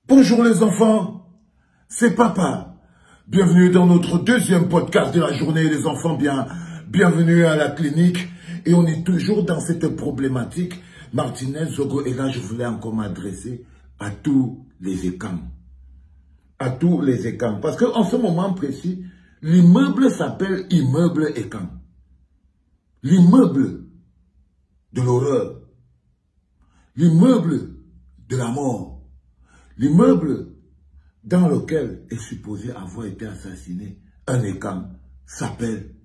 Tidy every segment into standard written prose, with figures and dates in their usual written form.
Bonjour les enfants, c'est Papa. Bienvenue dans notre deuxième podcast de la journée, les enfants. Bienvenue à la clinique. Et on est toujours dans cette problématique. Martinez, Zogo, et là je voulais encore m'adresser à tous les écams. À tous les écams. Parce qu'en ce moment précis, l'immeuble s'appelle immeuble écam. L'immeuble de l'horreur. L'immeuble de la mort. L'immeuble dans lequel est supposé avoir été assassiné un écam s'appelle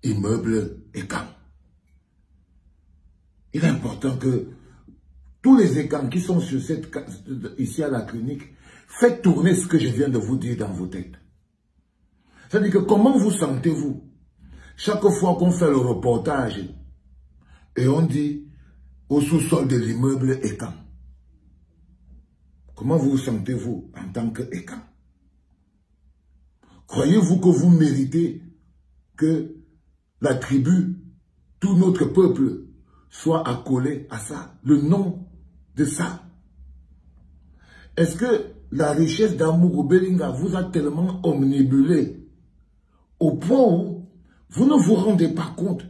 immeuble écam. Il est important que tous les écams qui sont sur ici à la clinique, faites tourner ce que je viens de vous dire dans vos têtes. C'est-à-dire que comment vous sentez-vous chaque fois qu'on fait le reportage et on dit au sous-sol de l'immeuble écam? Comment vous sentez-vous en tant qu'écam? Croyez-vous que vous méritez que la tribu, tout notre peuple, soit accolé à ça, le nom de ça? Est-ce que la richesse d'Amourou Belinga vous a tellement omnibulé au point où vous ne vous rendez pas compte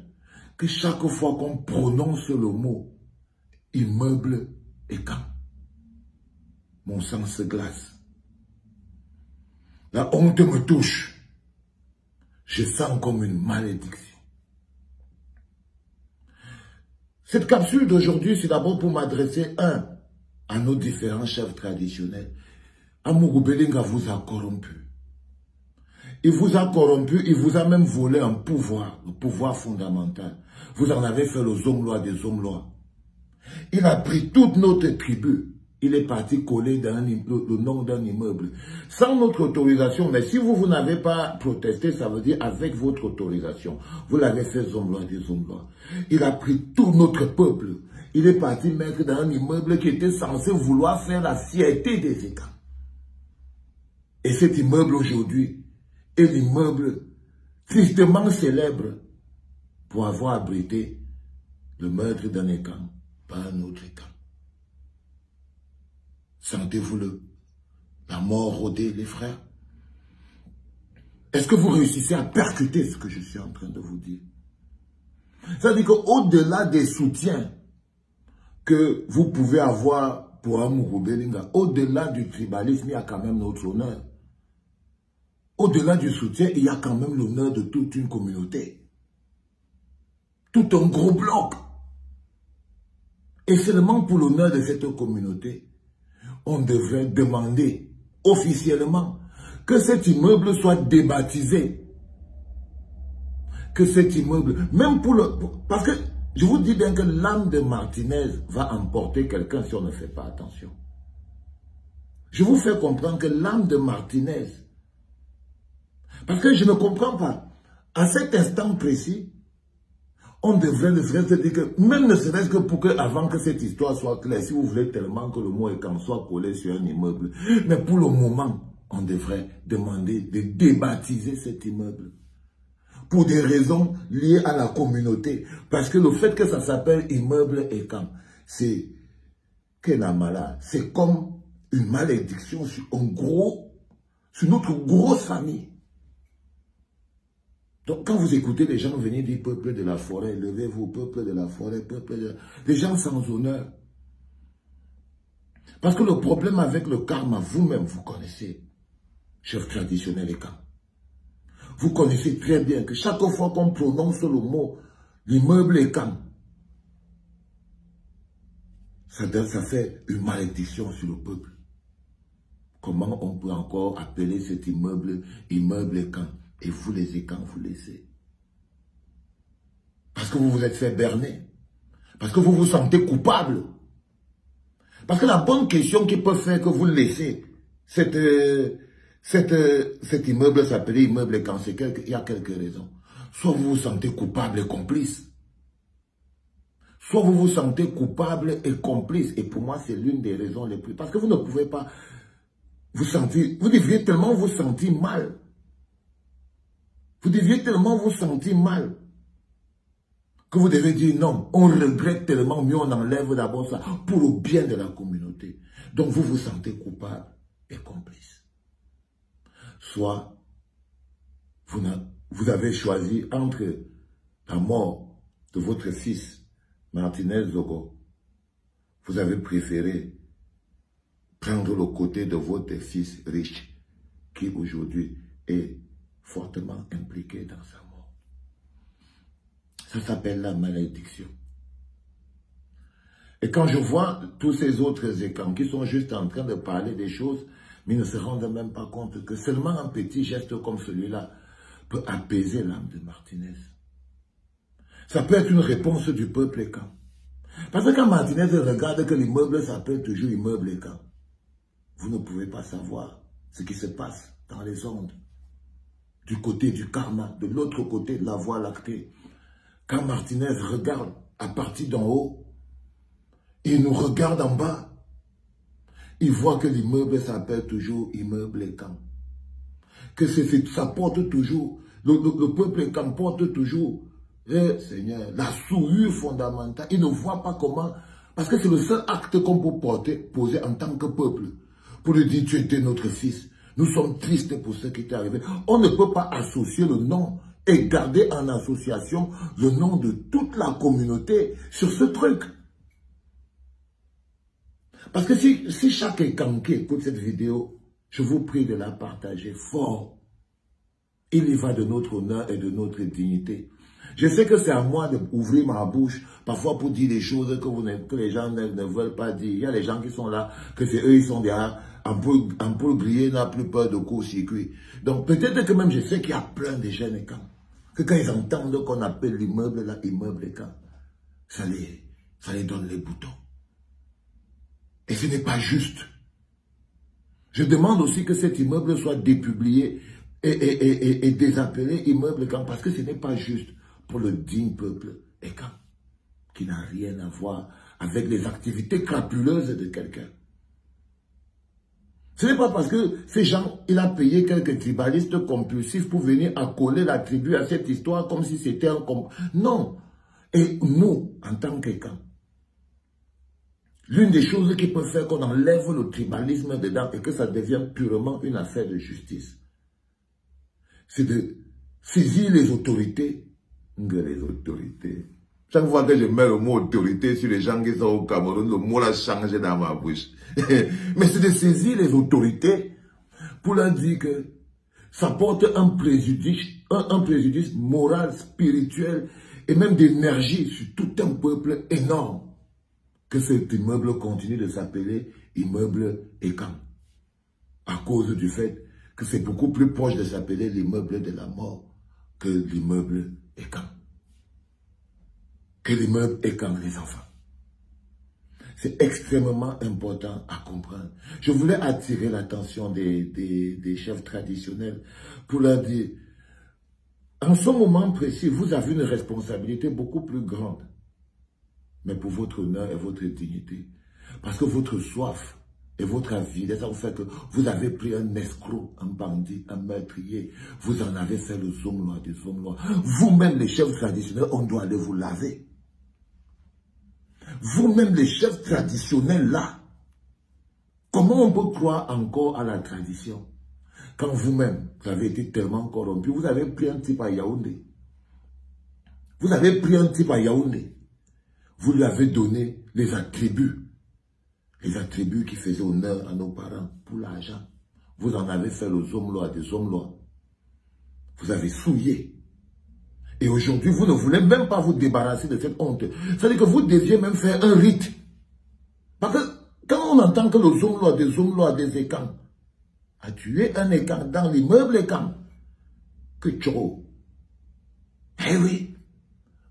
que chaque fois qu'on prononce le mot immeuble écam, mon sang se glace. La honte me touche. Je sens comme une malédiction. Cette capsule d'aujourd'hui, c'est d'abord pour m'adresser, à nos différents chefs traditionnels. Amourou Belinga vous a corrompu. Il vous a corrompu, il vous a même volé un pouvoir, le pouvoir fondamental. Vous en avez fait le Zomlois des Zomlois. Il a pris toute notre tribu. Il est parti coller dans le nom d'un immeuble. Sans notre autorisation, mais si vous n'avez pas protesté, ça veut dire avec votre autorisation. Vous l'avez fait Zomlois des Zomlois. Il a pris tout notre peuple. Il est parti mettre dans un immeuble qui était censé vouloir faire la fierté des écams. Et cet immeuble aujourd'hui est l'immeuble tristement célèbre pour avoir abrité le meurtre d'un écam par un autre écam. Sentez-vous la mort rôder, les frères? Est-ce que vous réussissez à percuter ce que je suis en train de vous dire? C'est-à-dire qu'au-delà des soutiens que vous pouvez avoir pour Amourou Belinga, au-delà du tribalisme, il y a quand même notre honneur. Au-delà du soutien, il y a quand même l'honneur de toute une communauté. Tout un gros bloc. Et seulement pour l'honneur de cette communauté, on devrait demander officiellement que cet immeuble soit débaptisé. Que cet immeuble, même parce que je vous dis bien que l'âme de Martinez va emporter quelqu'un si on ne fait pas attention. Je vous fais comprendre que l'âme de Martinez, parce que je ne comprends pas, à cet instant précis, on devrait ne serait-ce dire que, même ne serait-ce que pour que, avant que cette histoire soit claire, si vous voulez tellement que le mot écam soit collé sur un immeuble, mais pour le moment, on devrait demander de débaptiser cet immeuble. Pour des raisons liées à la communauté. Parce que le fait que ça s'appelle immeuble écam, c'est c'est comme une malédiction sur notre grosse famille. Donc, quand vous écoutez les gens venir dire peuple de la forêt, levez-vous, peuple de la forêt, les gens sans honneur. Parce que le problème avec le karma, vous-même, vous connaissez, chef traditionnel écam. Vous connaissez très bien que chaque fois qu'on prononce le mot l'immeuble écam, ça fait une malédiction sur le peuple. Comment on peut encore appeler cet immeuble écam? Et vous, les écams, vous laissez. Parce que vous vous êtes fait berner. Parce que vous vous sentez coupable. Parce que la bonne question qui peut faire que vous laissez cet immeuble s'appeler immeuble écam, c'est qu'il y a quelques raisons. Soit vous vous sentez coupable et complice. Soit vous vous sentez coupable et complice. Et pour moi, c'est l'une des raisons les plus... Parce que vous ne pouvez pas vous sentir... Vous devriez tellement vous sentir mal. Vous deviez tellement vous sentir mal que vous devez dire non, on regrette tellement, mieux on enlève d'abord ça pour le bien de la communauté. Donc vous vous sentez coupable. est complice. Soit vous avez choisi entre la mort de votre fils, Martinez Zogo, vous avez préféré prendre le côté de votre fils riche, qui aujourd'hui est fortement impliqué dans sa mort. Ça s'appelle la malédiction. Et quand je vois tous ces autres écrans qui sont juste en train de parler des choses, mais ils ne se rendent même pas compte que seulement un petit geste comme celui-là peut apaiser l'âme de Martinez. Ça peut être une réponse du peuple écan. Parce que quand Martinez regarde que l'immeuble s'appelle toujours immeuble écan, vous ne pouvez pas savoir ce qui se passe dans les ondes, du côté du karma, de l'autre côté de la voie lactée. Quand Martinez regarde à partir d'en haut, il nous regarde en bas, il voit que l'immeuble s'appelle toujours immeuble écan. Que ça porte toujours, le peuple écan porte toujours, Seigneur, la souillure fondamentale. Il ne voit pas comment, parce que c'est le seul acte qu'on peut poser en tant que peuple, pour lui dire, tu étais notre fils. Nous sommes tristes pour ce qui t'est arrivé. On ne peut pas associer le nom et garder en association le nom de toute la communauté sur ce truc. Parce que si chaque écan qui écoute cette vidéo, je vous prie de la partager fort. Il y va de notre honneur et de notre dignité. Je sais que c'est à moi d'ouvrir ma bouche, parfois pour dire des choses que les gens ne veulent pas dire. Il y a des gens qui sont là, que c'est eux, ils sont derrière, ampoule grillée, n'a plus peur de court-circuit. Donc peut-être que même je sais qu'il y a plein de jeunes écans, que quand ils entendent qu'on appelle l'immeuble là, immeuble écan, ça les donne les boutons. Et ce n'est pas juste. Je demande aussi que cet immeuble soit dépublié et désappelé immeuble écan, parce que ce n'est pas juste pour le digne peuple écan, qui n'a rien à voir avec les activités crapuleuses de quelqu'un. Ce n'est pas parce que ces gens, il a payé quelques tribalistes compulsifs pour venir accoler la tribu à cette histoire comme si c'était un... Non. Et nous, en tant qu'écan, l'une des choses qui peut faire qu'on enlève le tribalisme dedans et que ça devient purement une affaire de justice, c'est de saisir les autorités. Les autorités. Chaque fois que je mets le mot autorité sur les gens qui sont au Cameroun, le mot l'a changé dans ma bouche. Mais c'est de saisir les autorités pour leur dire que ça porte un préjudice moral, spirituel et même d'énergie sur tout un peuple énorme. Que cet immeuble continue de s'appeler immeuble écan. À cause du fait que c'est beaucoup plus proche de s'appeler l'immeuble de la mort que l'immeuble écan. Que l'immeuble écan, les enfants. C'est extrêmement important à comprendre. Je voulais attirer l'attention des chefs traditionnels pour leur dire, en ce moment précis, vous avez une responsabilité beaucoup plus grande, mais pour votre honneur et votre dignité. Parce que votre soif et votre avidité, ça vous fait que vous avez pris un escroc, un bandit, un meurtrier. Vous en avez fait le zomlois des zomlois. Vous-même, les chefs traditionnels, on doit aller vous laver. Vous-même, les chefs traditionnels, là, comment on peut croire encore à la tradition? Quand vous-même, vous avez été tellement corrompu, vous avez pris un type à Yaoundé. Vous avez pris un type à Yaoundé. Vous lui avez donné les attributs qui faisaient honneur à nos parents pour l'argent. Vous en avez fait le zomlois des zomlois. Vous avez souillé. Et aujourd'hui, vous ne voulez même pas vous débarrasser de cette honte. C'est-à-dire que vous deviez même faire un rite. Parce que quand on entend que le zomlois des écans a tué un écan dans l'immeuble écan, que tcho. Eh oui.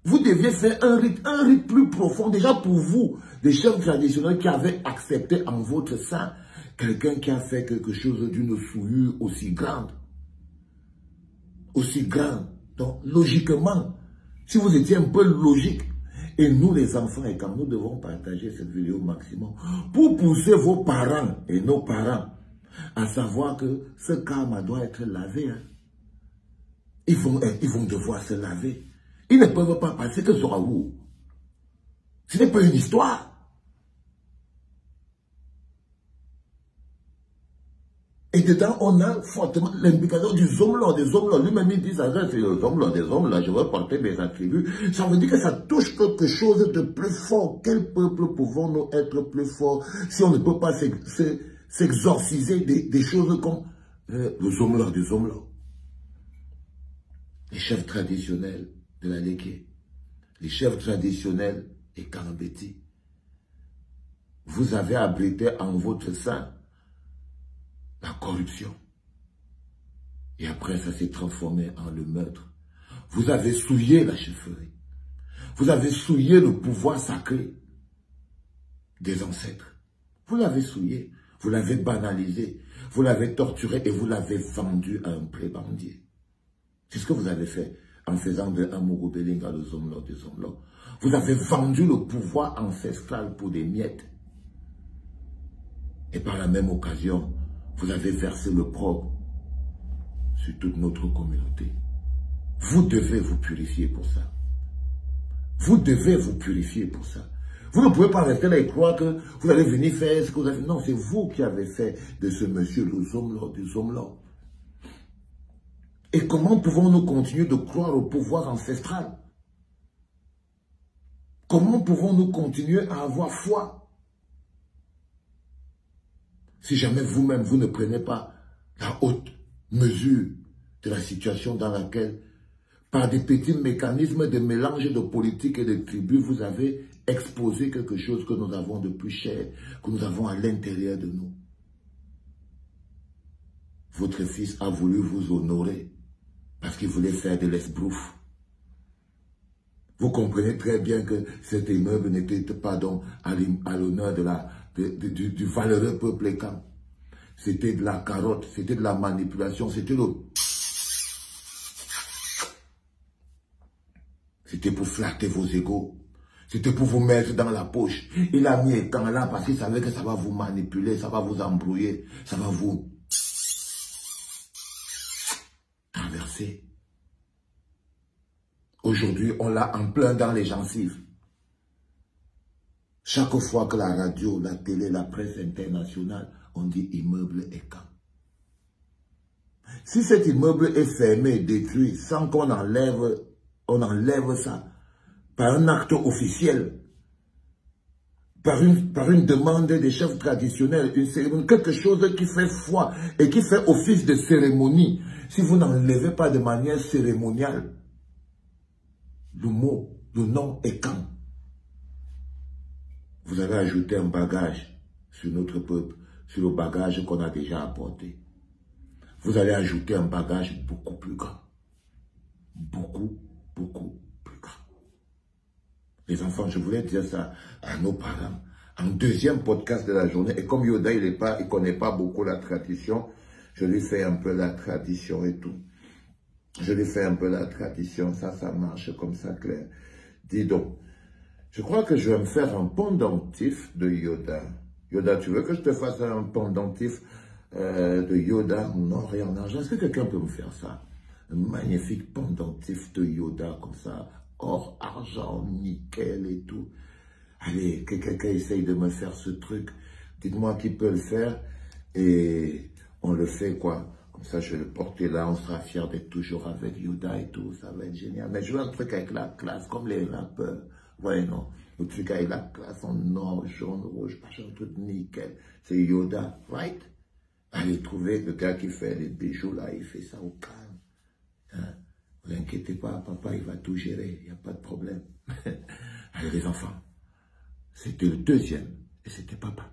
Vous deviez faire un rite plus profond, déjà pour vous, des chefs traditionnels qui avaient accepté en votre sein quelqu'un qui a fait quelque chose d'une souillure aussi grande. Aussi grande. Donc, logiquement, si vous étiez un peu logique, et nous les enfants, et quand nous devons partager cette vidéo au maximum, pour pousser vos parents et nos parents à savoir que ce karma doit être lavé. Hein. Ils vont devoir se laver. Ils ne peuvent pas passer que Zoraou. Ce n'est pas une histoire. Et dedans, on a fortement l'implication du Zomlo, des Zomlo. Lui-même, il dit, ça, c'est le Zomlo, des Zomlo, je veux porter mes attributs. Ça veut dire que ça touche quelque chose de plus fort. Quel peuple pouvons-nous être plus forts si on ne peut pas s'exorciser des choses comme le Zomlo, du Zomlo. Les chefs traditionnels de la Léké, les chefs traditionnels et Kanambeti. Vous avez abrité en votre sein la corruption. Et après, ça s'est transformé en le meurtre. Vous avez souillé la chefferie. Vous avez souillé le pouvoir sacré des ancêtres. Vous l'avez souillé. Vous l'avez banalisé. Vous l'avez torturé et vous l'avez vendu à un prébendier. C'est ce que vous avez fait en faisant de Amourou-Belinga le Zomlo de Zomlo. Vous avez vendu le pouvoir ancestral pour des miettes. Et par la même occasion, vous avez versé le propre sur toute notre communauté. Vous devez vous purifier pour ça. Vous devez vous purifier pour ça. Vous ne pouvez pas rester là et croire que vous allez venir faire ce que vous avez fait. Non, c'est vous qui avez fait de ce monsieur le Zomlo du Zomlo. Et comment pouvons-nous continuer de croire au pouvoir ancestral? Comment pouvons-nous continuer à avoir foi? Si jamais vous-même, vous ne prenez pas la haute mesure de la situation dans laquelle, par des petits mécanismes de mélange de politique et de tribus, vous avez exposé quelque chose que nous avons de plus cher, que nous avons à l'intérieur de nous. Votre fils a voulu vous honorer parce qu'il voulait faire de l'esbrouf. Vous comprenez très bien que cet immeuble n'était pas donc à l'honneur du valeureux peuple Ekan. C'était de la carotte, c'était de la manipulation, c'était pour flatter vos égos. C'était pour vous mettre dans la poche. Il a mis Ekan là parce qu'il savait que ça va vous manipuler, ça va vous embrouiller, ça va vous renverser. Aujourd'hui, on l'a en plein dans les gencives. Chaque fois que la radio, la télé, la presse internationale, on dit immeuble Ekan. Si cet immeuble est fermé, détruit, sans qu'on enlève ça par un acte officiel, par une demande des chefs traditionnels, une cérémonie, quelque chose qui fait foi et qui fait office de cérémonie, si vous n'enlevez pas de manière cérémoniale, le nom Ekan, vous avez ajouté un bagage sur notre peuple, sur le bagage qu'on a déjà apporté. Vous allez ajouter un bagage beaucoup plus grand. Beaucoup, beaucoup plus grand. Les enfants, je voulais dire ça à nos parents. En deuxième podcast de la journée, et comme Yoda, il ne connaît pas beaucoup la tradition, je lui fais un peu la tradition et tout. Je lui fais un peu la tradition, ça marche comme ça, Claire. Dis donc, je crois que je vais me faire un pendentif de Yoda. Yoda, tu veux que je te fasse un pendentif de Yoda en or et en argent? Est-ce que quelqu'un peut me faire ça? Un magnifique pendentif de Yoda comme ça, or, argent, nickel et tout. Allez, que quelqu'un essaye de me faire ce truc. Dites-moi qui peut le faire et on le fait quoi. Comme ça, je vais le porter là, on sera fiers d'être toujours avec Yoda et tout, ça va être génial. Mais je veux un truc avec la classe, comme les rappeurs. Ouais, non, le truc avec la classe en or, jaune, rouge, machin, un truc nickel. C'est Yoda, right? Allez, trouver le gars qui fait les bijoux là, il fait ça au calme. Hein? Ne vous inquiétez pas, papa, il va tout gérer, il n'y a pas de problème. Allez, les enfants, c'était le deuxième, et c'était papa.